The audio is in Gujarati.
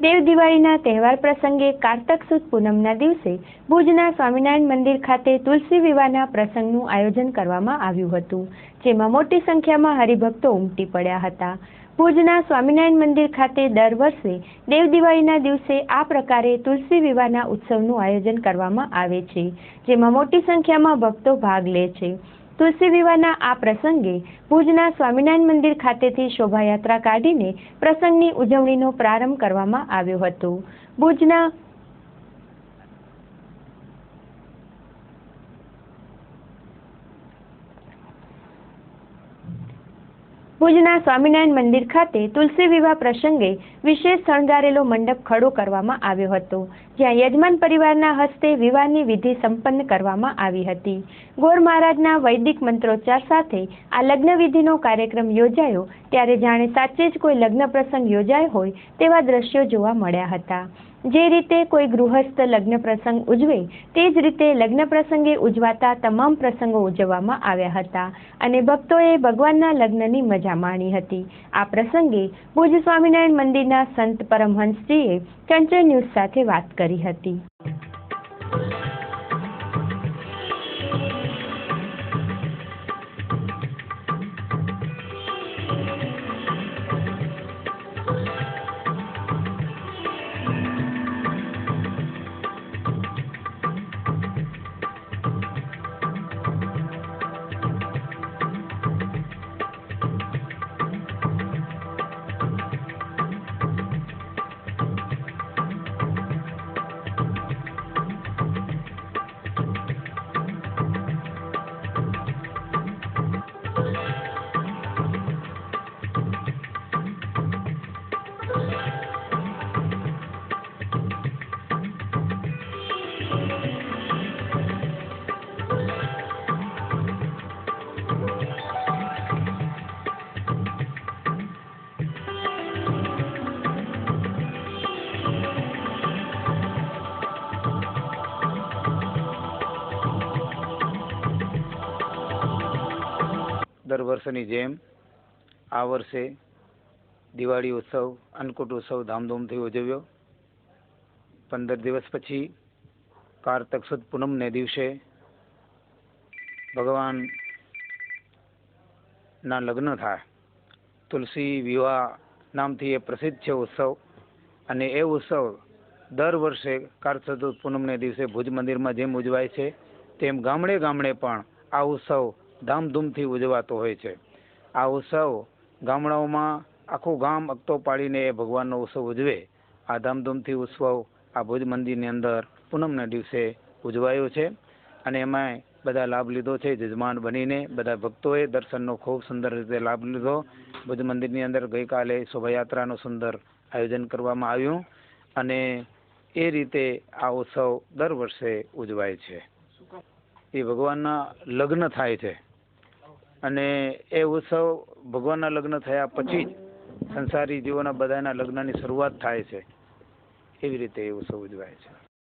દેવ દિવાળીના તહેવાર પ્રસંગે કારતક સુદ પૂનમના દિવસે ભુજના સ્વામિનારાયણ મંદિર ખાતે તુલસી વિવાહના પ્રસંગનું આયોજન કરવામાં આવ્યું હતું, જેમાં મોટી સંખ્યામાં હરિભક્તો ઉમટી પડ્યા હતા. ભુજના સ્વામિનારાયણ મંદિર ખાતે દર વર્ષે દેવ દિવાળીના દિવસે આ પ્રકારે તુલસી વિવાહના ઉત્સવનું આયોજન કરવામાં આવે છે, જેમાં મોટી સંખ્યામાં ભક્તો ભાગ લે છે. તુલસી વિવાહના આ પ્રસંગે ભુજના સ્વામિનારાયણ મંદિર ખાતેથી શોભાયાત્રા કાઢીને પ્રસંગની ઉજવણીનો પ્રારંભ કરવામાં આવ્યો હતો. ભુજના સ્વામિનારાયણ મંદિર ખાતે તુલસી વિવાહ પ્રસંગે વિશેષ શણગારેલો મંડપ ખડો કરવામાં આવ્યો હતો, જ્યાં યજમાન પરિવારના હસ્તે વિવાહની વિધિ સંપન્ન કરવામાં આવી હતી. ગોર મહારાજના વૈદિક મંત્રોચ્ચાર સાથે આ લગ્ન વિધિનો કાર્યક્રમ યોજાયો ત્યારે જાણે સાચે જ કોઈ લગ્ન પ્રસંગ યોજાયો હોય તેવા દ્રશ્યો જોવા મળ્યા હતા. જે રીતે કોઈ ગૃહસ્થ લગ્ન પ્રસંગ ઉજવે તે જ રીતે લગ્ન પ્રસંગે ઉજવાતા તમામ પ્રસંગો ઉજવવામાં આવ્યા હતા અને ભક્તોએ ભગવાનના લગ્નની મજા માણી હતી. આ પ્રસંગે ભુજ સ્વામિનારાયણ મંદિરના સંત પરમહંસજીએ ચંચળ ન્યૂઝ સાથે વાત કરી હતી. દર વર્ષની જેમ આ વર્ષે દિવાળી ઉત્સવ અન્નકૂટ ઉત્સવ ધામધૂમથી ઉજવ્યો. 15 દિવસ પછી કારતક સુદ પૂનમને દિવસે ભગવાનના લગ્ન થાય. તુલસી વિવાહ નામથી એ પ્રસિદ્ધ છે ઉત્સવ, અને એ ઉત્સવ દર વર્ષે કારતક સુદ પૂનમને દિવસે ભુજ મંદિરમાં જેમ ઉજવાય છે તેમ ગામડે ગામડે પણ આ ઉત્સવ ધામધૂમથી ઉજવાતો હોય છે. આ ઉત્સવ ગામડાઓમાં આખું ગામ અકતો પાડીને એ ભગવાનનો ઉત્સવ ઉજવે. આ ધામધૂમથી ઉત્સવ આ ભુજ મંદિરની અંદર પૂનમના દિવસે ઉજવાયો છે, અને એમાં બધા લાભ લીધો છે. જજમાન બનીને બધા ભક્તોએ દર્શનનો ખૂબ સુંદર રીતે લાભ લીધો. ભુજ મંદિરની અંદર ગઈકાલે શોભાયાત્રાનું સુંદર આયોજન કરવામાં આવ્યું, અને એ રીતે આ ઉત્સવ દર વર્ષે ઉજવાય છે. એ ભગવાનના લગ્ન થાય છે, અને એ ઉત્સવ ભગવાનના લગ્ન થયા પછી જ સંસારી જીવોના બધાના લગ્નની શરૂઆત થાય છે. એવી રીતે એ ઉત્સવ ઉજવાય છે.